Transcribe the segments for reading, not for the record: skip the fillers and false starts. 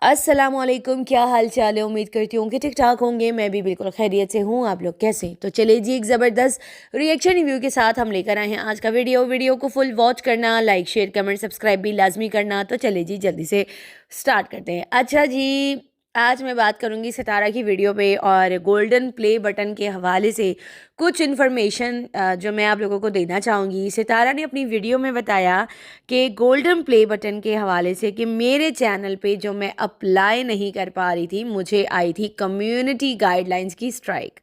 अस्सलामुअलैकुम, क्या हाल चाल है। उम्मीद करती हूँ कि ठीक ठाक होंगे। मैं भी बिल्कुल खैरियत से हूँ। आप लोग कैसे? तो चलिए जी, एक ज़बरदस्त रिएक्शन रिव्यू के साथ हम लेकर आए हैं आज का वीडियो को फुल वॉच करना, लाइक शेयर कमेंट सब्सक्राइब भी लाजमी करना। तो चलिए जी, जल्दी से स्टार्ट करते हैं। अच्छा जी, आज मैं बात करूंगी सितारा की वीडियो पे और गोल्डन प्ले बटन के हवाले से कुछ इन्फॉर्मेशन जो मैं आप लोगों को देना चाहूँगी। सितारा ने अपनी वीडियो में बताया कि गोल्डन प्ले बटन के हवाले से कि मेरे चैनल पे जो मैं अप्लाई नहीं कर पा रही थी, मुझे आई थी कम्युनिटी गाइडलाइंस की स्ट्राइक।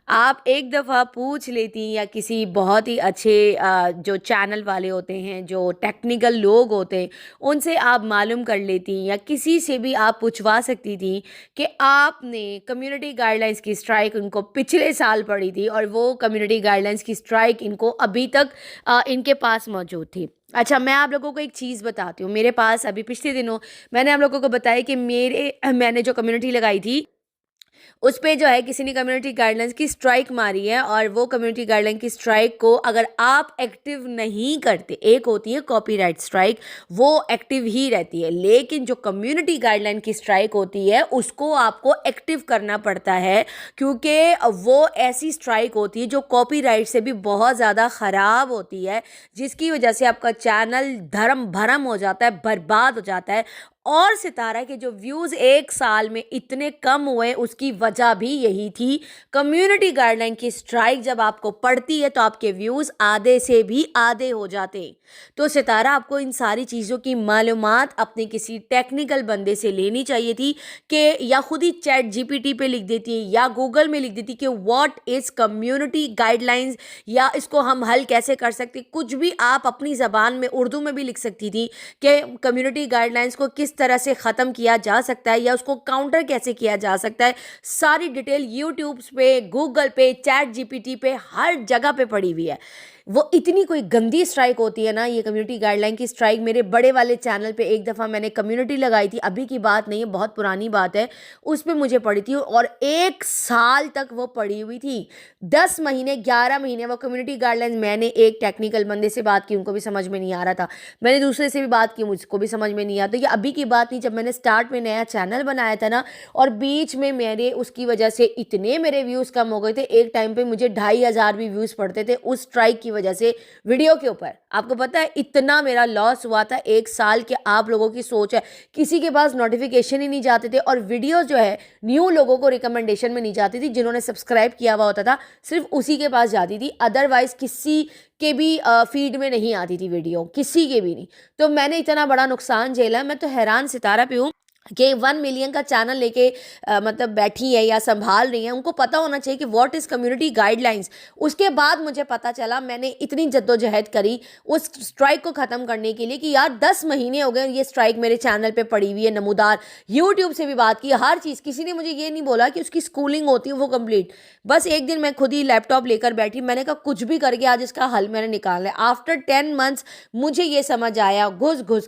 आप एक दफ़ा पूछ लेती या किसी बहुत ही अच्छे जो चैनल वाले होते हैं, जो टेक्निकल लोग होते हैं, उनसे आप मालूम कर लेती या किसी से भी आप पूछवा सकती थी कि आपने कम्युनिटी गाइडलाइंस की स्ट्राइक उनको पिछले साल पड़ी थी और वो कम्युनिटी गाइडलाइंस की स्ट्राइक इनको अभी तक इनके पास मौजूद थी। अच्छा, मैं आप लोगों को एक चीज़ बताती हूँ। मेरे पास अभी पिछले दिनों मैंने आप लोगों को बताया कि मैंने जो कम्युनिटी लगाई थी उस पे जो है किसी ने कम्युनिटी गाइडलाइंस की स्ट्राइक मारी है और वो कम्युनिटी गाइडलाइन की स्ट्राइक को अगर आप एक्टिव नहीं करते, एक होती है कॉपीराइट स्ट्राइक, वो एक्टिव ही रहती है, लेकिन जो कम्युनिटी गाइडलाइन की स्ट्राइक होती है उसको आपको एक्टिव करना पड़ता है, क्योंकि वो ऐसी स्ट्राइक होती है जो कॉपीराइट से भी बहुत ज़्यादा ख़राब होती है, जिसकी वजह से आपका चैनल धर्म भरम हो जाता है, बर्बाद हो जाता है। और सितारा के जो व्यूज़ एक साल में इतने कम हुए, उसकी वजह भी यही थी। कम्युनिटी गाइडलाइन की स्ट्राइक जब आपको पड़ती है तो आपके व्यूज़ आधे से भी आधे हो जाते। तो सितारा आपको इन सारी चीज़ों की मालूमात अपने किसी टेक्निकल बंदे से लेनी चाहिए थी, कि या खुद ही चैट जीपीटी पे लिख देती या गूगल में लिख देती कि व्हाट इज़ कम्युनिटी गाइडलाइंस, या इसको हम हल कैसे कर सकते। कुछ भी आप अपनी ज़बान में उर्दू में भी लिख सकती थी कि कम्युनिटी गाइडलाइंस को किस तरह से ख़त्म किया जा सकता है या उसको काउंटर कैसे किया जा सकता है। सारी डिटेल यूट्यूब पे, गूगल पे, चैट जीपीटी पे, हर जगह पे पड़ी हुई है। वो इतनी कोई गंदी स्ट्राइक होती है ना, ये कम्युनिटी गाइडलाइन की स्ट्राइक। मेरे बड़े वाले चैनल पे एक दफ़ा मैंने कम्युनिटी लगाई थी, अभी की बात नहीं है, बहुत पुरानी बात है। उस पर मुझे पड़ी थी और एक साल तक वो पड़ी हुई थी। 10 महीने 11 महीने वो कम्युनिटी गाइडलाइन। मैंने एक टेक्निकल बंदे से बात की, उनको भी समझ में नहीं आ रहा था। मैंने दूसरे से भी बात की, मुझको भी समझ में नहीं आता। ये अभी की बात नहीं, जब मैंने स्टार्ट में नया चैनल बनाया था ना, और बीच में मेरे उसकी वजह से इतने मेरे व्यूज़ कम हो गए थे। एक टाइम पे मुझे 2500 भी व्यूज़ पड़ते थे उस स्ट्राइक की वजह से वीडियो के ऊपर। आपको पता है इतना मेरा लॉस हुआ था एक साल के। आप लोगों की सोच है, किसी के पास नोटिफिकेशन ही नहीं जाते थे और वीडियो जो है न्यू लोगों को रिकमेंडेशन में नहीं जाती थी। जिन्होंने सब्सक्राइब किया हुआ होता था सिर्फ उसी के पास जाती थी, अदरवाइज किसी के भी फीड में नहीं आती थी वीडियो, किसी के भी नहीं। तो मैंने इतना बड़ा नुकसान झेला। मैं तो हैरान सितारा पे हूँ कि 1 मिलियन का चैनल लेके मतलब बैठी है या संभाल रही है। उनको पता होना चाहिए कि व्हाट इज़ कम्युनिटी गाइडलाइंस। उसके बाद मुझे पता चला, मैंने इतनी जद्दोजहद करी उस स्ट्राइक को ख़त्म करने के लिए कि यार 10 महीने हो गए ये स्ट्राइक मेरे चैनल पे पड़ी हुई है नमूदार। यूट्यूब से भी बात की, हर चीज़। किसी ने मुझे ये नहीं बोला कि उसकी स्कूलिंग होती है वो कंप्लीट। बस एक दिन मैं खुद ही लैपटॉप लेकर बैठी, मैंने कहा कुछ भी करके आज इसका हल मैंने निकालना है। आफ्टर 10 मंथ्स मुझे ये समझ आया, घुस घुस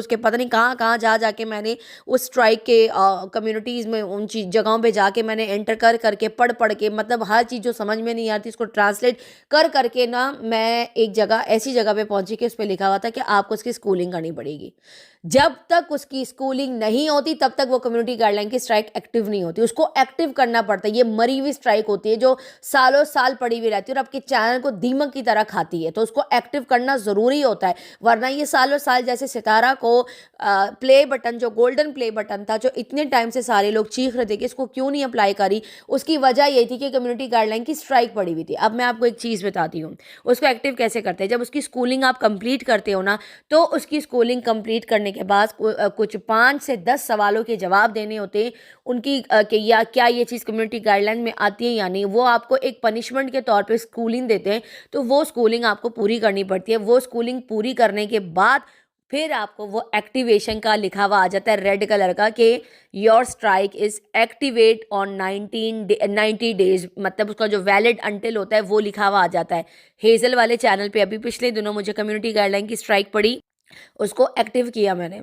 के पता नहीं कहाँ कहाँ जा जाके मैंने उस स्ट्राइक के कम्युनिटीज़ में, उन चीज जगहों पे जाके मैंने एंटर कर करके पढ़ के, मतलब हर चीज़ जो समझ में नहीं आती उसको ट्रांसलेट कर करके ना, मैं एक जगह ऐसी जगह पे पहुंची कि उस पर लिखा हुआ था कि आपको उसकी स्कूलिंग करनी पड़ेगी। जब तक उसकी स्कूलिंग नहीं होती तब तक वो कम्युनिटी गाइडलाइन की स्ट्राइक एक्टिव नहीं होती। उसको एक्टिव करना पड़ता है। ये मरी हुई स्ट्राइक होती है जो सालों साल पड़ी हुई रहती है और आपके चैनल को दीमक की तरह खाती है, तो उसको एक्टिव करना ज़रूरी होता है। वरना ये सालों साल, जैसे सितारा को प्ले बटन, जो गोल्डन प्ले बटन था, जो इतने टाइम से सारे लोग चीख रहे थे कि इसको क्यों नहीं अप्लाई करी, उसकी वजह ये थी कि कम्युनिटी गाइडलाइन की स्ट्राइक पड़ी हुई थी। अब मैं आपको एक चीज़ बताती हूँ, उसको एक्टिव कैसे करते हैं। जब उसकी स्कूलिंग आप कंप्लीट करते हो ना, तो उसकी स्कूलिंग कंप्लीट करने के बाद कुछ 5 से 10 सवालों के जवाब देने होते हैं उनकी, कि या क्या ये चीज़ कम्युनिटी गाइडलाइन में आती है या नहीं। वो आपको एक पनिशमेंट के तौर पे स्कूलिंग देते हैं, तो वो स्कूलिंग आपको पूरी करनी पड़ती है। वो स्कूलिंग पूरी करने के बाद फिर आपको वो एक्टिवेशन का लिखा हुआ आ जाता है रेड कलर का, कि your strike is activate on 90 days, मतलब उसका जो वैलिड अंटिल होता है वो लिखा हुआ आ जाता है। हेजल वाले चैनल पे अभी पिछले दिनों मुझे कम्युनिटी गाइडलाइन की स्ट्राइक पड़ी, उसको एक्टिव किया मैंने।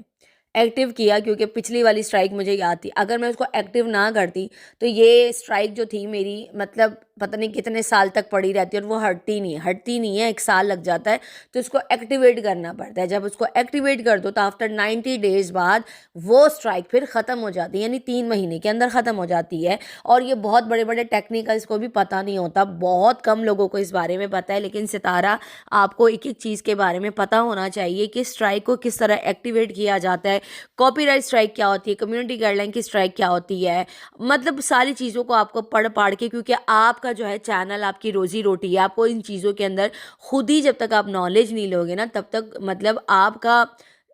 एक्टिव किया क्योंकि पिछली वाली स्ट्राइक मुझे याद थी। अगर मैं उसको एक्टिव ना करती तो ये स्ट्राइक जो थी मेरी, मतलब पता नहीं कितने साल तक पड़ी रहती है और वो हटती नहीं है, 1 साल लग जाता है। तो उसको एक्टिवेट करना पड़ता है। जब उसको एक्टिवेट कर दो तो आफ्टर 90 डेज बाद वो स्ट्राइक फिर ख़त्म हो जाती है, यानी 3 महीने के अंदर ख़त्म हो जाती है। और ये बहुत बड़े बड़े टेक्निकल्स को भी पता नहीं होता, बहुत कम लोगों को इस बारे में पता है। लेकिन सितारा, आपको एक एक चीज़ के बारे में पता होना चाहिए कि स्ट्राइक को किस तरह एक्टिवेट किया जाता है, कॉपीराइट स्ट्राइक क्या होती है, कम्युनिटी गाइडलाइन की स्ट्राइक क्या होती है, मतलब सारी चीज़ों को आपको पढ़ पाढ़ के, क्योंकि आपका जो है चैनल आपकी रोजी रोटी है। आपको इन चीज़ों के अंदर खुद ही जब तक आप नॉलेज नहीं लोगे ना, तब तक मतलब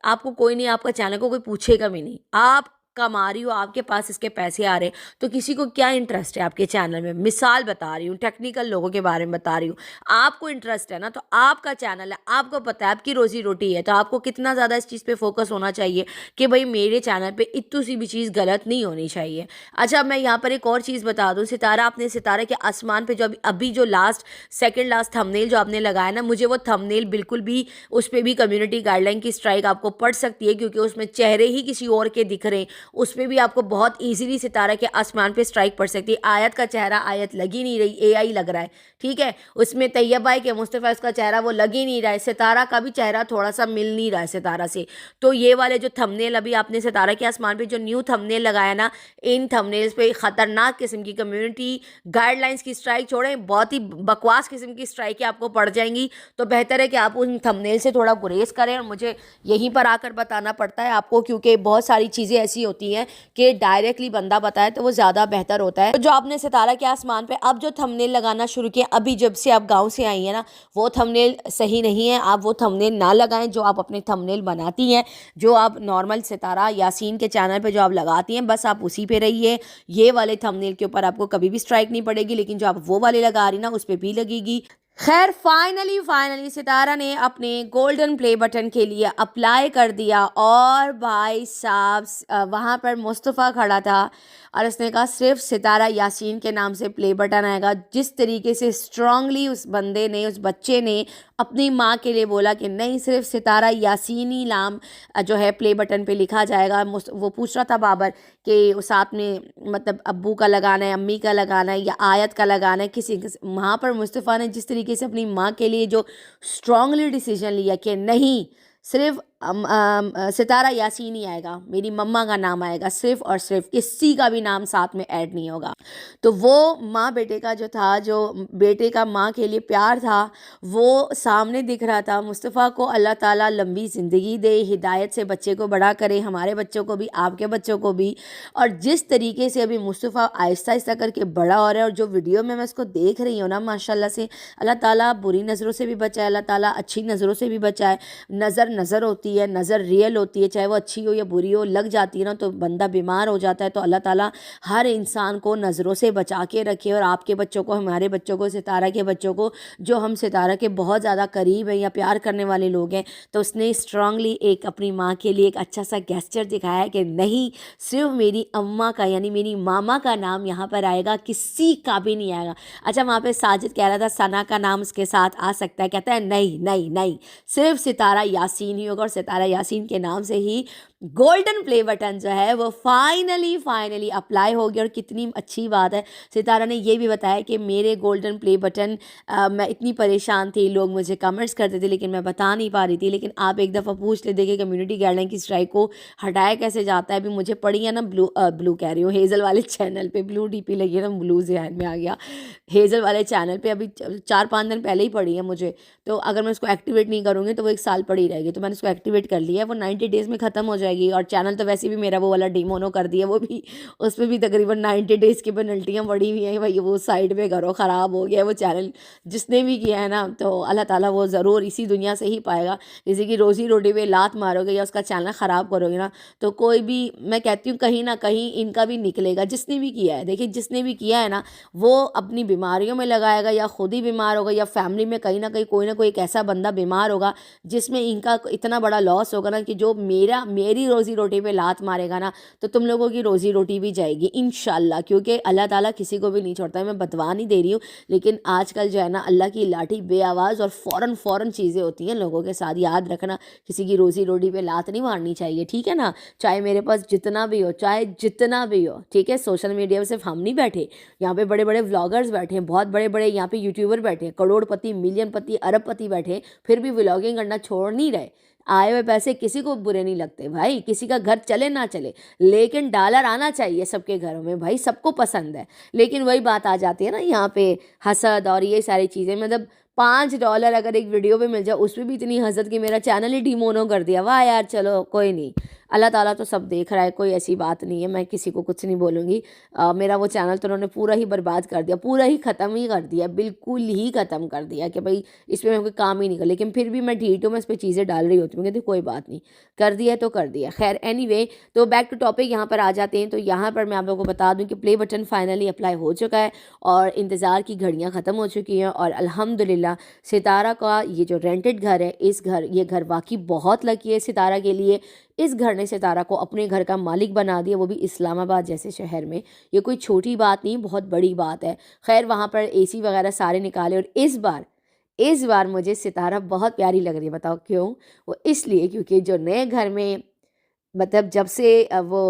आपको कोई नहीं, आपका चैनल को कोई पूछेगा भी नहीं। आप कमा रही हो, आपके पास इसके पैसे आ रहे, तो किसी को क्या इंटरेस्ट है आपके चैनल में? मिसाल बता रही हूँ, टेक्निकल लोगों के बारे में बता रही हूँ। आपको इंटरेस्ट है ना, तो आपका चैनल है, आपको पता है आपकी रोजी रोटी है, तो आपको कितना ज़्यादा इस चीज़ पे फोकस होना चाहिए कि भाई मेरे चैनल पे इतनी सी भी चीज़ गलत नहीं होनी चाहिए। अच्छा, मैं यहाँ पर एक और चीज़ बता दूँ, सितारा, आपने सितारे के आसमान पे जो अभी जो सेकंड लास्ट थंबनेल जो आपने लगाया ना, मुझे वो थंबनेल बिल्कुल भी, उस पर भी कम्युनिटी गाइडलाइन की स्ट्राइक आपको पड़ सकती है, क्योंकि उसमें चेहरे ही किसी और के दिख रहे हैं। उसमें भी आपको बहुत इजीली सितारा के आसमान पे स्ट्राइक पड़ सकती है। आयत का चेहरा आयत लग ही नहीं रही, एआई लग रहा है, ठीक है। उसमें तैयब भाई के मुस्तफ़ा का चेहरा वो लग ही नहीं रहा है, सितारा का भी चेहरा थोड़ा सा मिल नहीं रहा है सितारा से। तो ये वाले जो थंबनेल अभी आपने सितारा के आसमान पे जो न्यू थंबनेल लगाया ना, इन थंबनेल्स पे ख़तरनाक किस्म की कम्युनिटी गाइडलाइंस की स्ट्राइक छोड़ें, बहुत ही बकवास किस्म की स्ट्राइकें आपको पड़ जाएंगी। तो बेहतर है कि आप उन थंबनेल से थोड़ा गुरेज करें, और मुझे यहीं पर आकर बताना पड़ता है आपको, क्योंकि बहुत सारी चीज़ें ऐसी होती हैं कि डायरेक्टली बंदा बताए तो वो ज़्यादा बेहतर होता है। तो जो आपने सितारा के आसमान पे अब जो थंबनेल लगाना शुरू किया, अभी जब से आप गांव से आई हैं ना, वो थंबनेल सही नहीं है। आप वो थंबनेल ना लगाएं जो आप अपने थंबनेल बनाती हैं, जो आप नॉर्मल सितारा यासीन के चैनल पे जो आप लगाती हैं, बस आप उसी पे रहिए। ये वाले थंबनेल के ऊपर आपको कभी भी स्ट्राइक नहीं पड़ेगी, लेकिन जो आप वो वाले लगा रही ना, उस पर भी लगेगी। खैर, फाइनली सितारा ने अपने गोल्डन प्ले बटन के लिए अप्लाई कर दिया, और भाई साहब वहाँ पर मुस्तफ़ा खड़ा था और उसने कहा सिर्फ सितारा यासीन के नाम से प्ले बटन आएगा। जिस तरीके से स्ट्रांगली उस बंदे ने, उस बच्चे ने अपनी माँ के लिए बोला कि नहीं, सिर्फ सितारा यासीन ही नाम जो है प्ले बटन पे लिखा जाएगा। वो पूछ रहा था बाबर कि साथ में मतलब अब्बू का लगाना है, अम्मी का लगाना है, या आयत का लगाना है, किसी वहाँ पर मुस्तफ़ा ने जिस तरीके से अपनी माँ के लिए जो स्ट्रांगली डिसीजन लिया कि नहीं, सिर्फ सितारा यासीन ही आएगा, मेरी मम्मा का नाम आएगा सिर्फ और सिर्फ, किसी का भी नाम साथ में ऐड नहीं होगा। तो वो माँ बेटे का जो था, जो बेटे का माँ के लिए प्यार था, वो सामने दिख रहा था। मुस्तफ़ा को अल्लाह ताला लंबी ज़िंदगी दे, हिदायत से बच्चे को बड़ा करे, हमारे बच्चों को भी, आपके बच्चों को भी। और जिस तरीके से अभी मुस्तफ़ा आहिस्ता आहिस्ता करके बड़ा हो रहा है, और जो वीडियो में मैं इसको देख रही हूँ ना, माशाल्लाह से, अल्लाह ताला बुरी नज़रों से भी बचाए, अल्लाह ताला अच्छी नज़रों से भी बचाए। नज़र होती है, नज़र रियल होती है, चाहे वो अच्छी हो या बुरी हो, लग जाती है ना तो बंदा बीमार हो जाता है। तो अल्लाह ताला हर इंसान को नज़रों से बचा के रखे, और आपके बच्चों को, हमारे बच्चों को, सितारा के बच्चों को, जो हम सितारा के बहुत ज़्यादा करीब हैं या प्यार करने वाले लोग हैं, तो उसने स्ट्रांगली एक अपनी माँ के लिए एक अच्छा सा गेस्चर दिखाया है कि नहीं, सिर्फ मेरी अम्मा का यानी मेरी मामा का नाम यहाँ पर आएगा, किसी का भी नहीं आएगा। अच्छा, वहाँ पे साजिद कह रहा था सना का नाम उसके साथ आ सकता है, कहता है नहीं नहीं नहीं, सिर्फ सितारा यासीन ही होगा, और सितारा यासीन के नाम से ही गोल्डन प्ले बटन जो है वो फाइनली अप्लाई हो गया। और कितनी अच्छी बात है, सितारा ने ये भी बताया कि मेरे गोल्डन प्ले बटन, मैं इतनी परेशान थी, लोग मुझे कमेंट्स करते थे लेकिन मैं बता नहीं पा रही थी, लेकिन आप एक दफ़ा पूछ ले देखिए कम्युनिटी गाइडलाइन की स्ट्राइक को हटाया कैसे जाता है। अभी मुझे पड़ी है ना, ब्लू कह रही हूँ, हेज़ल वाले चैनल पे ब्लू डीपी लगी है ना, ब्लू जहन में आ गया, हेज़ल वाले चैनल पे अभी 4-5 दिन पहले ही पड़ी है मुझे। तो अगर मैं उसको एक्टिवेट नहीं करूँगी तो वो 1 साल पड़ी रहेगी। तो मैंने उसको एक्टिवेट कर लिया है, वो 90 डेज़ में ख़त्म हो जाएगी। और चैनल तो वैसे भी मेरा वो वाला डीमोनो कर दिया, वो भी, उस पर भी तकरीबन 90 डेज़ की पेनल्टियाँ पड़ी हुई हैं भाई, वो साइड में करो, ख़राब हो गया है वो चैनल। जिसने भी किया है ना, तो अल्लाह ताला वो ज़रूर इसी दुनिया से ही पाएगा। जैसे कि रोज़ी रोटी पे लात मारोगे या उसका चैनल ख़राब करोगे ना, तो कोई भी, मैं कहती हूँ कहीं ना कहीं इनका भी निकलेगा, जिसने भी किया है। देखिए, जिसने भी किया है ना, वो अपनी बीमारियों में लगाएगा, या खुद ही बीमार होगा, या फैमिली में कहीं ना कोई एक ऐसा बंदा बीमार होगा जिसमें इनका इतना बड़ा लॉस होगा ना, कि जो मेरी मेरी रोज़ी रोटी पे लात मारेगा ना तो तुम लोगों की रोज़ी रोटी भी जाएगी इंशाल्लाह, क्योंकि अल्लाह ताला किसी को भी नहीं छोड़ता है। मैं बदवा नहीं दे रही हूँ, लेकिन आजकल जो है ना अल्लाह की लाठी बे आवाज़ और फ़ौरन चीज़ें होती हैं लोगों के साथ। याद रखना, किसी की रोज़ी रोटी पे लात नहीं मारनी चाहिए, ठीक है ना। चाहे मेरे पास जितना भी हो, चाहे जितना भी हो, ठीक है। सोशल मीडिया में सिर्फ हम नहीं बैठे, यहाँ पे बड़े बड़े व्लॉगर्स बैठे हैं, बहुत बड़े बड़े यहाँ पे यूट्यूबर बैठे हैं, करोड़पति, मिलियनपति, अरबपति बैठे हैं, फिर भी व्लॉगिंग करना छोड़ नहीं रहे। आए हुए पैसे किसी को बुरे नहीं लगते भाई, किसी का घर चले ना चले, लेकिन डॉलर आना चाहिए सबके घरों में भाई, सबको पसंद है। लेकिन वही बात आ जाती है ना यहाँ पे, हसद और ये सारी चीज़ें। मतलब $5 अगर एक वीडियो पे मिल जाए, उसमें भी इतनी हसद कि मेरा चैनल ही डिमोनो कर दिया। वाह यार, चलो कोई नहीं, अल्लाह ताला तो सब देख रहा है, कोई ऐसी बात नहीं है, मैं किसी को कुछ नहीं बोलूँगी। मेरा वो चैनल तो उन्होंने पूरा ही बर्बाद कर दिया, पूरा ही ख़त्म ही कर दिया, बिल्कुल ही ख़त्म कर दिया कि भाई इस पर मैं कोई काम ही नहीं कर। लेकिन फिर भी मैं ढीठ हूँ, मैं इस पर चीज़ें डाल रही होती हूँ, कहती कोई बात नहीं, कर दिया तो कर दिया। खैर एनीवे, तो बैक टू टॉपिक यहाँ पर आ जाते हैं। तो यहाँ पर मैं आप लोगों को बता दूँ कि प्ले बटन फाइनली अप्लाई हो चुका है और इंतज़ार की घड़ियाँ ख़त्म हो चुकी हैं। और अल्हम्दुलिल्लाह सितारा का ये जो रेंटेड घर है, ये घर वाकई बहुत लकी है सितारा के लिए। इस घर ने सितारा को अपने घर का मालिक बना दिया, वो भी इस्लामाबाद जैसे शहर में। ये कोई छोटी बात नहीं, बहुत बड़ी बात है। खैर वहाँ पर एसी वगैरह सारे निकाले, और इस बार मुझे सितारा बहुत प्यारी लग रही है। बताओ क्यों? वो इसलिए क्योंकि जो नए घर में, मतलब जब से वो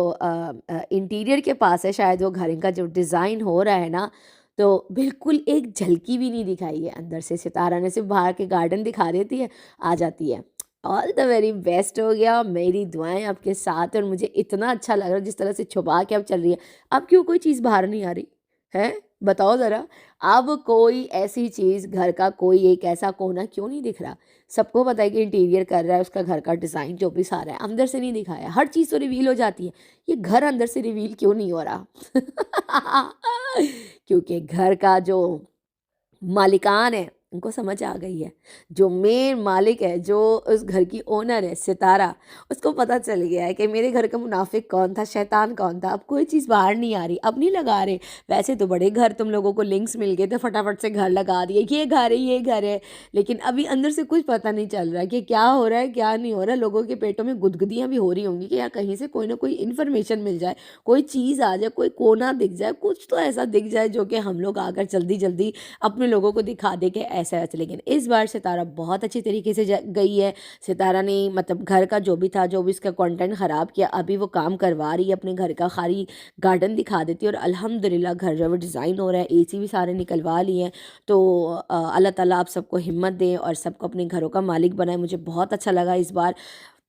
इंटीरियर के पास है शायद वो घर का जो डिज़ाइन हो रहा है ना, तो बिल्कुल एक झलकी भी नहीं दिखाई है अंदर से। सितारा ने सिर्फ बाहर के गार्डन दिखा देती है, आ जाती है। ऑल द वेरी बेस्ट हो गया, मेरी दुआएं आपके साथ। और मुझे इतना अच्छा लग रहा है जिस तरह से छुपा के अब चल रही है। अब क्यों कोई चीज़ बाहर नहीं आ रही है, बताओ ज़रा। अब कोई ऐसी चीज़, घर का कोई एक ऐसा कोना क्यों नहीं दिख रहा? सबको पता है कि इंटीरियर कर रहा है, उसका घर का डिज़ाइन जो भी सारा है, अंदर से नहीं दिखाया। हर चीज़ तो रिवील हो जाती है, ये घर अंदर से रिवील क्यों नहीं हो रहा? क्योंकि घर का जो मालिकान है उनको समझ आ गई है, जो मेन मालिक है, जो उस घर की ओनर है सितारा, उसको पता चल गया है कि मेरे घर का मुनाफिक कौन था, शैतान कौन था। अब कोई चीज़ बाहर नहीं आ रही, अब नहीं लगा रहे। वैसे तो बड़े घर तुम लोगों को लिंक्स मिल गए थे, फटाफट से घर लगा दिए, ये घर है ये घर है। लेकिन अभी अंदर से कुछ पता नहीं चल रहा कि क्या हो रहा है क्या नहीं हो रहा। लोगों के पेटों में गुदगुदियाँ भी हो रही होंगी कि यार कहीं से कोई ना कोई इन्फॉर्मेशन मिल जाए, कोई चीज़ आ जाए, कोई कोना दिख जाए, कुछ तो ऐसा दिख जाए जो कि हम लोग आकर जल्दी जल्दी अपने लोगों को दिखा दे कि ऐसा ऐसा। लेकिन इस बार सितारा बहुत अच्छी तरीके से गई है। सितारा ने मतलब घर का जो भी था, जो भी इसका कंटेंट ख़राब किया, अभी वो काम करवा रही है, अपने घर का खाली गार्डन दिखा देती है। और अल्हम्दुलिल्लाह घर जो है डिज़ाइन हो रहा है, एसी भी सारे निकलवा लिए हैं। तो अल्लाह ताला आप सबको हिम्मत दे और सबको अपने घरों का मालिक बनाए। मुझे बहुत अच्छा लगा इस बार,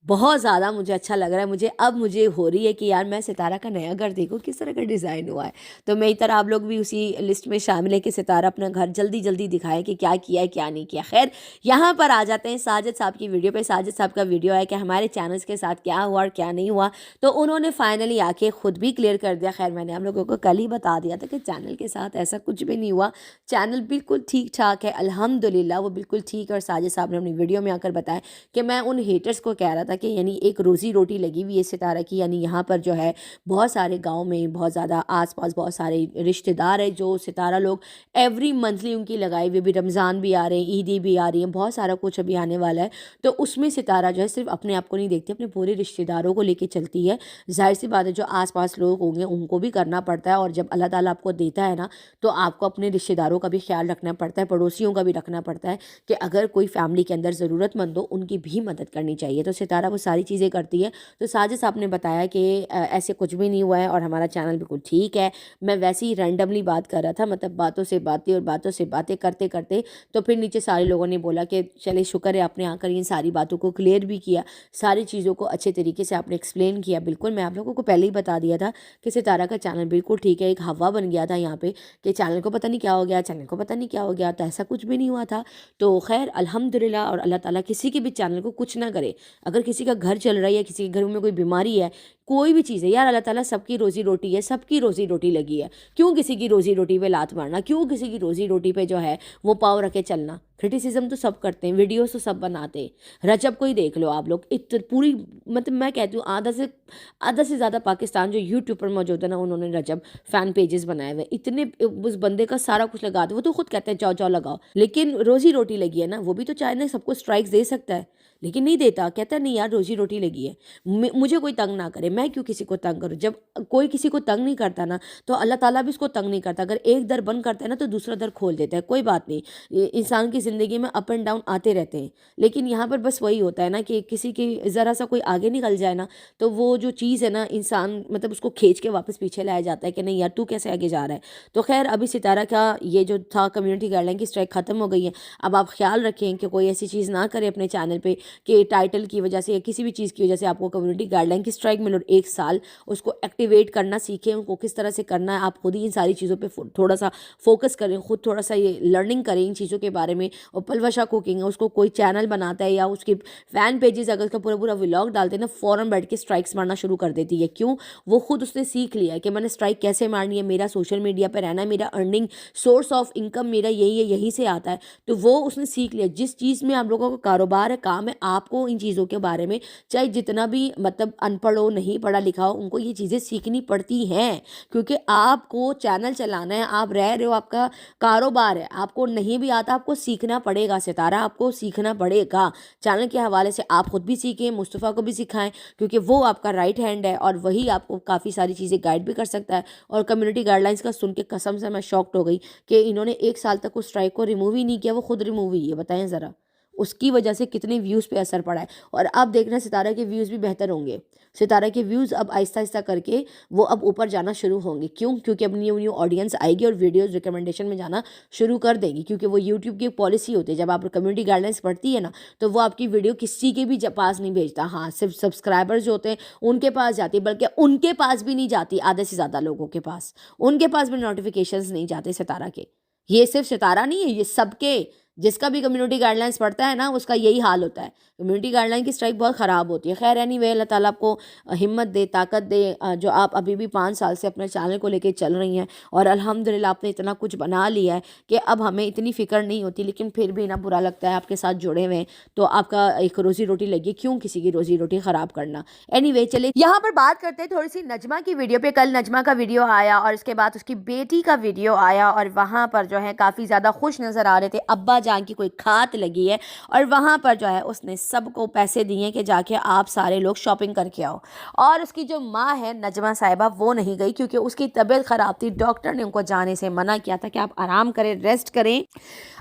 बहुत ज़्यादा मुझे अच्छा लग रहा है। मुझे हो रही है कि यार मैं सितारा का नया घर देखूँ किस तरह का डिज़ाइन हुआ है। तो मेरी तरह आप लोग भी उसी लिस्ट में शामिल है कि सितारा अपना घर जल्दी जल्दी दिखाए कि क्या किया है क्या नहीं किया। खैर यहाँ पर आ जाते हैं साजिद साहब की वीडियो पे। साजिद साहब का वीडियो है कि हमारे चैनल्स के साथ क्या हुआ और क्या नहीं हुआ, तो उन्होंने फाइनली आके ख़ुद भी क्लियर कर दिया। खैर मैंने आप लोगों को कल ही बता दिया था कि चैनल के साथ ऐसा कुछ भी नहीं हुआ, चैनल बिल्कुल ठीक ठाक है अल्हम्दुलिल्लाह, वो बिल्कुल ठीक। और साजिद साहब ने अपनी वीडियो में आकर बताया कि मैं उन हेटर्स को कह रहा था कि यानी एक रोज़ी रोटी लगी हुई है सितारा की, यानी यहाँ पर जो है बहुत सारे गांव में बहुत ज़्यादा आसपास बहुत सारे रिश्तेदार हैं जो सितारा लोग एवरी मंथली उनकी लगाई हुई, भी रमज़ान भी आ रहे हैं, ईदी भी आ रही हैं, बहुत सारा कुछ अभी आने वाला है। तो उसमें सितारा जो है सिर्फ अपने आप को नहीं देखती, अपने पूरे रिश्तेदारों को लेके चलती है। जाहिर सी बात है जो आसपास लोग होंगे उनको भी करना पड़ता है, और जब अल्लाह ताला आपको देता है ना तो आपको अपने रिश्तेदारों का भी ख्याल रखना पड़ता है, पड़ोसियों का भी रखना पड़ता है कि अगर कोई फैमिली के अंदर ज़रूरतमंद हो उनकी भी मदद करनी चाहिए। तो सितारा वो सारी चीज़ें करती है। तो साजिद साहब ने बताया कि ऐसे कुछ भी नहीं हुआ है और हमारा चैनल बिल्कुल ठीक है। मैं वैसे ही रैंडमली बात कर रहा था, मतलब बातों से बातें और बातों से बातें करते करते तो फिर नीचे सारे लोगों ने बोला कि चले शुक्र है आपने आकर इन सारी बातों को क्लियर भी किया, सारी चीज़ों को अच्छे तरीके से आपने एक्सप्लेन किया। बिल्कुल मैं आप लोगों को पहले ही बता दिया था कि सितारा का चैनल बिल्कुल ठीक है। एक हवा बन गया था यहाँ पे कि चैनल को पता नहीं क्या हो गया, चैनल को पता नहीं क्या हो गया, तो ऐसा कुछ भी नहीं हुआ था। तो खैर अल्हम्दुलिल्लाह, और अल्लाह ताला किसी के भी चैनल को कुछ ना करे। अगर किसी का घर चल रहा है या किसी के घर में कोई बीमारी है, कोई भी चीज़ है यार, अल्लाह ताला सबकी रोज़ी रोटी है, सबकी रोज़ी रोटी लगी है। क्यों किसी की रोज़ी रोटी पे लात मारना, क्यों किसी की रोज़ी रोटी पे जो है वो पाव रखे चलना। क्रिटिसिज्म तो सब करते हैं, वीडियोस तो सब बनाते हैं। रजब को ही देख लो आप लोग, पूरी मतलब मैं कहती हूँ आधा से ज़्यादा पाकिस्तान जो यूट्यूब पर मौजूद है ना, उन्होंने रजब फ़ैन पेजेस बनाए हुए, इतने उस बंदे का सारा कुछ लगा दो। वो तो खुद कहते हैं जाओ जाओ लगाओ, लेकिन रोज़ी रोटी लगी है ना, वो भी तो चाहे ना सबको स्ट्राइक्स दे सकता है। लेकिन नहीं देता, कहता नहीं यार रोजी रोटी लगी है, मुझे कोई तंग ना करे, मैं क्यों किसी को तंग करूँ। जब कोई किसी को तंग नहीं करता ना तो अल्लाह ताला भी उसको तंग नहीं करता। अगर एक दर बंद करता है ना तो दूसरा दर खोल देता है। कोई बात नहीं, ये इंसान की ज़िंदगी में अप एंड डाउन आते रहते हैं, लेकिन यहाँ पर बस वही होता है ना कि किसी की ज़रा सा कोई आगे निकल जाए ना तो वो जो चीज़ है ना इंसान मतलब उसको खींच के वापस पीछे लाया जाता है कि नहीं यार तू कैसे आगे जा रहा है। तो खैर अभी सितारा का ये जो था कम्युनिटी गाइडलाइन की स्ट्राइक ख़त्म हो गई है। अब आप ख्याल रखें कि कोई ऐसी चीज़ ना करे अपने चैनल पे कि टाइटल की वजह से या किसी भी चीज़ की वजह से आपको कम्युनिटी गाइडलाइन की स्ट्राइक मिले और 1 साल उसको एक्टिवेट करना सीखें, उनको किस तरह से करना है। आप खुद ही इन सारी चीज़ों पे थोड़ा सा फोकस करें, खुद थोड़ा सा ये लर्निंग करें इन चीज़ों के बारे में। और पलवशा कुकिंग है, उसको कोई चैनल बनाता है या उसके फ़ैन पेजेस अगर उसका पूरा पूरा व्लॉग डालते हैं ना फ़ौरन बैठ के स्ट्राइक्स मारना शुरू कर देती है। क्यों? वो खुद उसने सीख लिया है कि मैंने स्ट्राइक कैसे मारनी है, मेरा सोशल मीडिया पर रहना है, मेरा अर्निंग सोर्स ऑफ इनकम मेरा यही है, यहीं से आता है। तो वो उसने सीख लिया। जिस चीज़ में आप लोगों का कारोबार है, काम है, आपको इन चीज़ों के बारे में चाहे जितना भी मतलब अनपढ़ हो, नहीं पढ़ा लिखा हो, उनको ये चीज़ें सीखनी पड़ती हैं। क्योंकि आपको चैनल चलाना है, आप रह रहे हो, आपका कारोबार है, आपको नहीं भी आता आपको सीखना पड़ेगा। सितारा आपको सीखना पड़ेगा। चैनल के हवाले से आप खुद भी सीखें, मुस्तफ़ा को भी सिखाएं, क्योंकि वो आपका राइट हैंड है और वही आपको काफ़ी सारी चीज़ें गाइड भी कर सकता है। और कम्युनिटी गाइडलाइंस का सुन के कसम से मैं शॉक्ड हो गई कि इन्होंने 1 साल तक उस स्ट्राइक को रिमूव ही नहीं किया, वो खुद रिमूव हुई है। बताएं ज़रा उसकी वजह से कितने व्यूज़ पे असर पड़ा है। और अब देखना सितारा के व्यूज़ भी बेहतर होंगे। सितारा के व्यूज़ अब आहिस्ता आहिस्ता करके वो अब ऊपर जाना शुरू होंगे। क्यों? क्योंकि अब न्यू न्यू ऑडियंस आएगी और वीडियोज़ रिकमेंडेशन में जाना शुरू कर देगी। क्योंकि वो यूट्यूब की एक पॉलिसी होती है, जब आप कम्युनिटी गाइडलाइंस पढ़ती है ना तो वो आपकी वीडियो किसी के भी पास नहीं भेजता। हाँ, सिर्फ सब्सक्राइबर्स जो होते हैं उनके पास जाती है, बल्कि उनके पास भी नहीं जाती, आधे से ज़्यादा लोगों के पास, उनके पास भी नोटिफिकेशंस नहीं जाते सितारा के। ये सिर्फ सितारा नहीं है, ये सबके, जिसका भी कम्युनिटी गाइडलाइंस पढ़ता है ना उसका यही हाल होता है। कम्युनिटी गाइडलाइन की स्ट्राइक बहुत ख़राब होती है। खैर एनीवे, अल्लाह ताला आपको हिम्मत दे, ताकत दे। जो आप अभी भी 5 साल से अपने चैनल को लेके चल रही हैं और अल्हम्दुलिल्लाह आपने इतना कुछ बना लिया है कि अब हमें इतनी फ़िक्र नहीं होती। लेकिन फिर भी ना बुरा लगता है, आपके साथ जुड़े हुए हैं तो आपका एक रोज़ी रोटी लगी, क्यों किसी की रोज़ी रोटी ख़राब करना। एनीवे चले यहाँ पर बात करते हैं थोड़ी सी नजमा की वीडियो पे। कल नजमा का वीडियो आया और उसके बाद उसकी बेटी का वीडियो आया और वहाँ पर जो है काफ़ी ज़्यादा खुश नज़र आ रहे थे। अब्बा जान की कोई खात लगी है और वहाँ पर जो है उसने सबको पैसे दिए कि जाके आप सारे लोग शॉपिंग करके आओ। और उसकी जो माँ है नजमा साहिबा वो नहीं गई क्योंकि उसकी तबीयत ख़राब थी। डॉक्टर ने उनको जाने से मना किया था कि आप आराम करें, रेस्ट करें।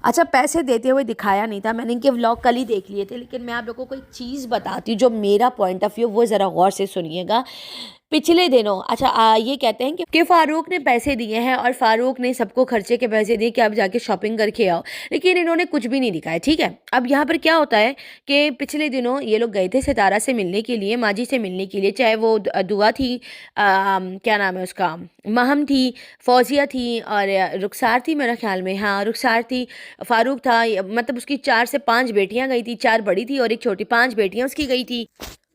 अच्छा, पैसे देते हुए दिखाया नहीं था, मैंने इनके व्लॉग कल ही देख लिए थे। लेकिन मैं आप लोगों को एक चीज़ बताती हूँ जो मेरा पॉइंट ऑफ व्यू, वो ज़रा गौर से सुनिएगा। पिछले दिनों अच्छा ये कहते हैं कि फ़ारूक ने पैसे दिए हैं और फ़ारूक ने सबको खर्चे के पैसे दिए कि आप जाके शॉपिंग करके आओ, लेकिन इन्होंने कुछ भी नहीं दिखाया। ठीक है, अब यहाँ पर क्या होता है कि पिछले दिनों ये लोग गए थे सितारा से मिलने के लिए, माजी से मिलने के लिए। चाहे वो दुआ थी, क्या नाम है उसका, महम थी, फौजिया थी और रुखसार थी मेरा ख्याल में, हाँ रुखसार थी, फ़ारूक था। मतलब उसकी 4 से 5 बेटियाँ गई थी, 4 बड़ी थी और एक छोटी, 5 बेटियाँ उसकी गई थी।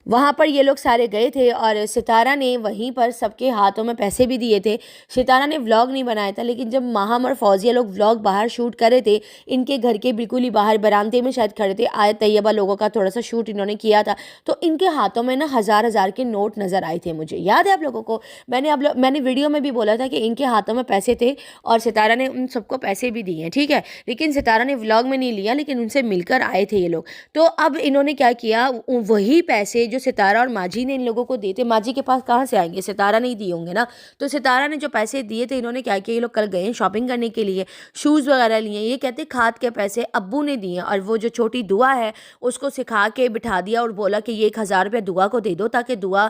वहाँ पर ये लोग सारे गए थे और सितारा ने वहीं पर सबके हाथों में पैसे भी दिए थे। सितारा ने व्लॉग नहीं बनाया था, लेकिन जब माहम और फौजिया लोग व्लॉग बाहर शूट कर रहे थे, इनके घर के बिल्कुल ही बाहर बरामदे में शायद खड़े थे, आयत तैयबा लोगों का थोड़ा सा शूट इन्होंने किया था, तो इनके हाथों में ना हज़ार हज़ार के नोट नज़र आए थे। मुझे याद है आप लोगों को, मैंने वीडियो में भी बोला था कि इनके हाथों में पैसे थे और सितारा ने उन सबको पैसे भी दिए, ठीक है। लेकिन सितारा ने व्लॉग में नहीं लिया, लेकिन उनसे मिलकर आए थे ये लोग। तो अब इन्होंने क्या किया, वही पैसे जो सितारा और माजी ने इन लोगों को दिए थे, माजी के पास कहाँ से आएंगे, सितारा नहीं दिए होंगे ना। तो सितारा ने जो पैसे दिए थे, इन्होंने क्या किया, ये लोग कल गए शॉपिंग करने के लिए, शूज़ वगैरह लिए। ये कहते खाद के पैसे अब्बू ने दिए और वो जो छोटी दुआ है उसको सिखा के बिठा दिया और बोला कि ये 1000 रुपया दुआ को दे दो, ताकि दुआ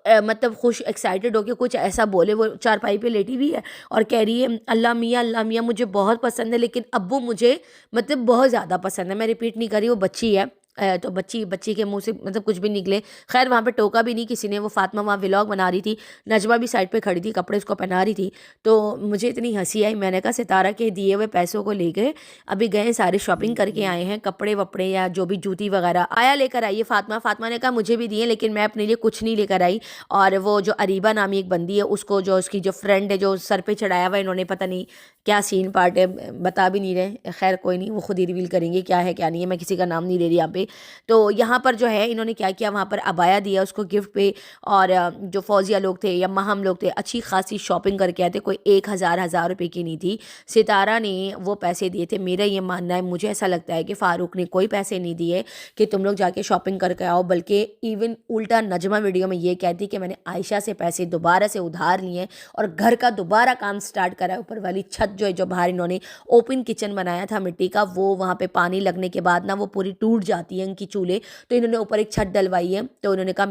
मतलब खुश एक्साइटेड होकर कुछ ऐसा बोले। वो चारपाई पे लेटी हुई है और कह रही है अल्लाह मियाँ मुझे बहुत पसंद है, लेकिन अब्बू मुझे मतलब बहुत ज़्यादा पसंद है। मैं रिपीट नहीं कर रही, वो बच्ची है तो बच्ची के मुंह से मतलब कुछ भी निकले। खैर वहाँ पे टोका भी नहीं किसी ने। वो फातिमा वहाँ व्लॉग बना रही थी, नजमा भी साइड पे खड़ी थी, कपड़े उसको पहना रही थी। तो मुझे इतनी हंसी आई, मैंने कहा सितारा के दिए हुए पैसों को ले गए, अभी गए सारे शॉपिंग करके आए हैं, कपड़े वपड़े या जो भी जूती वगैरह आया लेकर आई है फातिमा ने कहा मुझे भी दिए, लेकिन मैं अपने लिए कुछ नहीं लेकर आई। और वो जो अरीबा नामी एक बंदी है, उसको जो उसकी जो फ्रेंड है जो सर पे चढ़ाया हुआ, इन्होंने पता नहीं क्या सीन पार्ट है, बता भी नहीं रहे। खैर कोई नहीं, वो खुद ही रिवील करेंगे क्या है क्या नहीं है, मैं किसी का नाम नहीं ले रही यहाँ पे। पे। तो यहाँ पर जो है इन्होंने क्या किया, वहाँ पर अबाया दिया उसको गिफ्ट पे, और जो फौजिया लोग थे या महम लोग थे अच्छी खासी शॉपिंग करके आए थे, कोई 1,000 रुपये की नहीं थी। सितारा ने वो पैसे दिए थे। मेरा ये मानना है, मुझे ऐसा लगता है कि फ़ारूक ने कोई पैसे नहीं दिए कि तुम लोग जाके शॉपिंग करके आओ, बल्कि इवन उल्टा नजमा वीडियो में ये कहती कि मैंने आयशा से पैसे दोबारा से उधार लिए और घर का दोबारा काम स्टार्ट करा। ऊपर वाली छत जो है, जो बाहर इन्होंने ओपन किचन बनाया था मिट्टी का, वो वहाँ पे पानी लगने के बाद ना वो पूरी टूट जाती है इनकी चूल्हे, तो इन्होंने ऊपर एक छत डलवाई है। तो उन्होंने कहा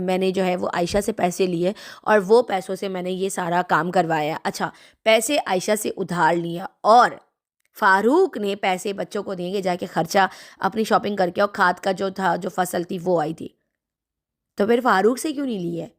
मैंने जो है वो आयशा से पैसे लिए और वो पैसों से मैंने ये सारा काम करवाया। अच्छा, पैसे आयशा से उधार लिया और फ़ारूक ने पैसे बच्चों को देंगे जाके खर्चा अपनी शॉपिंग करके, और खाद का जो था, जो फसल थी वो आई थी। तो फिर फ़ारूक से क्यों नहीं लिए?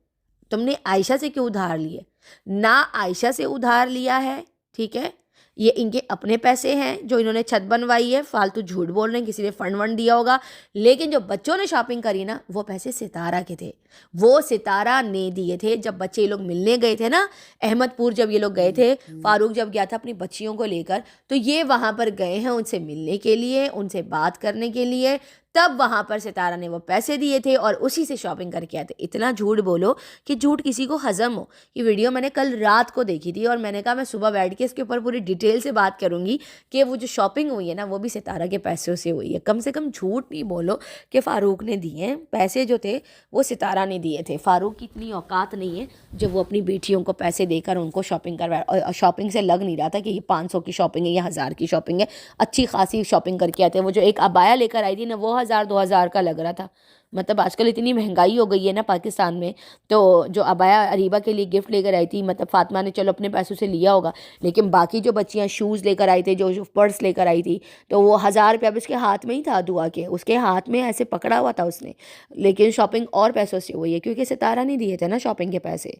तुमने आयशा से क्यों उधार लिए? ना आयशा से उधार लिया है, ठीक है, ये इनके अपने पैसे हैं जो इन्होंने छत बनवाई है, फालतू झूठ बोल रहे हैं, किसी ने फंड वंड दिया होगा। लेकिन जो बच्चों ने शॉपिंग करी ना, वो पैसे सितारा के थे, वो सितारा ने दिए थे। जब बच्चे ये लोग मिलने गए थे ना, अहमदपुर जब ये लोग गए थे, फ़ारूक जब गया था अपनी बच्चियों को लेकर, तो ये वहाँ पर गए हैं उनसे मिलने के लिए, उनसे बात करने के लिए, तब वहाँ पर सितारा ने वो पैसे दिए थे और उसी से शॉपिंग करके आए थे। इतना झूठ बोलो कि झूठ किसी को हजम हो। ये वीडियो मैंने कल रात को देखी थी और मैंने कहा मैं सुबह बैठ के इसके ऊपर पूरी डिटेल से बात करूँगी कि वो जो शॉपिंग हुई है ना, वो भी सितारा के पैसों से हुई है। कम से कम झूठ नहीं बोलो कि फ़ारूक ने दिए हैं। पैसे जो थे वो सितारा ने दिए थे। फ़ारूक की इतनी औकात नहीं है जब वो अपनी बेटियों को पैसे देकर उनको शॉपिंग करवाए, और शॉपिंग से लग नहीं रहा था कि ये 500 की शॉपिंग है या 1000 की शॉपिंग है। अच्छी खासी शॉपिंग करके आते हैं। वो जो एक अबाया लेकर आई थी ना, वो 1000-2000 का लग रहा था। मतलब आजकल इतनी महंगाई हो गई है ना पाकिस्तान में, तो जो अबाया अरीबा के लिए गिफ्ट लेकर आई थी, मतलब फातिमा ने चलो अपने पैसों से लिया होगा, लेकिन बाकी जो बच्चियां शूज़ लेकर आई थी, जो पर्स लेकर आई थी, तो वो 1000 रुपया अब उसके हाथ में ही था, दुआ के उसके हाथ में ऐसे पकड़ा हुआ था उसने। लेकिन शॉपिंग और पैसों से हुई है, क्योंकि सितारा नहीं दिए थे ना शॉपिंग के पैसे।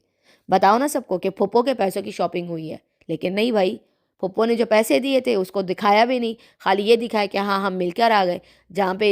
बताओ ना सबको कि फुप्पो के पैसों की शॉपिंग हुई है, लेकिन नहीं भाई, फुप्पो ने जो पैसे दिए थे उसको दिखाया भी नहीं, खाली ये दिखाया कि हाँ हम मिलकर आ गए। जहाँ पे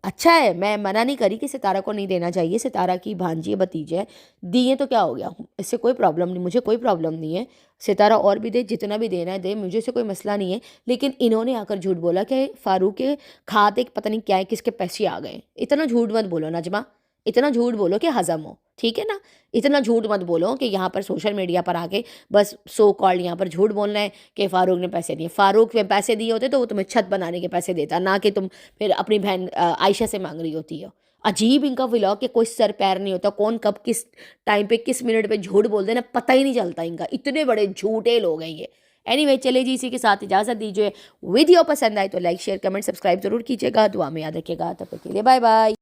अच्छा है, मैं मना नहीं करी कि सितारा को नहीं देना चाहिए, सितारा की भांजी है, भतीजे है, दिए तो क्या हो गया, इससे कोई प्रॉब्लम नहीं, मुझे कोई प्रॉब्लम नहीं है। सितारा और भी दे, जितना भी देना है दे, मुझे से कोई मसला नहीं है। लेकिन इन्होंने आकर झूठ बोला कि फ़ारूक के खाते पता नहीं क्या है, किसके पैसे आ गए। इतना झूठ मत बोलो नजमा, इतना झूठ बोलो कि हजम हो, ठीक है ना। इतना झूठ मत बोलो कि यहाँ पर सोशल मीडिया पर आके बस सो कॉल्ड यहाँ पर झूठ बोलना है कि फ़ारूक ने पैसे दिए। फ़ारूक ने पैसे दिए होते तो वो तुम्हें छत बनाने के पैसे देता, ना कि तुम फिर अपनी बहन आयशा से मांग रही होती हो। अजीब इनका व्लॉग के कोई सर पैर नहीं होता, कौन कब किस टाइम पे किस मिनट पे झूठ बोल देना पता ही नहीं चलता इनका। इतने बड़े झूठे लोग हैं ये। एनीवे, चले जी, इसी के साथ इजाज़त दीजिए। वीडियो पसंद आए तो लाइक शेयर कमेंट सब्सक्राइब जरूर कीजिएगा। दुआ में याद रखिएगा। तब तक के लिए बाय बाय।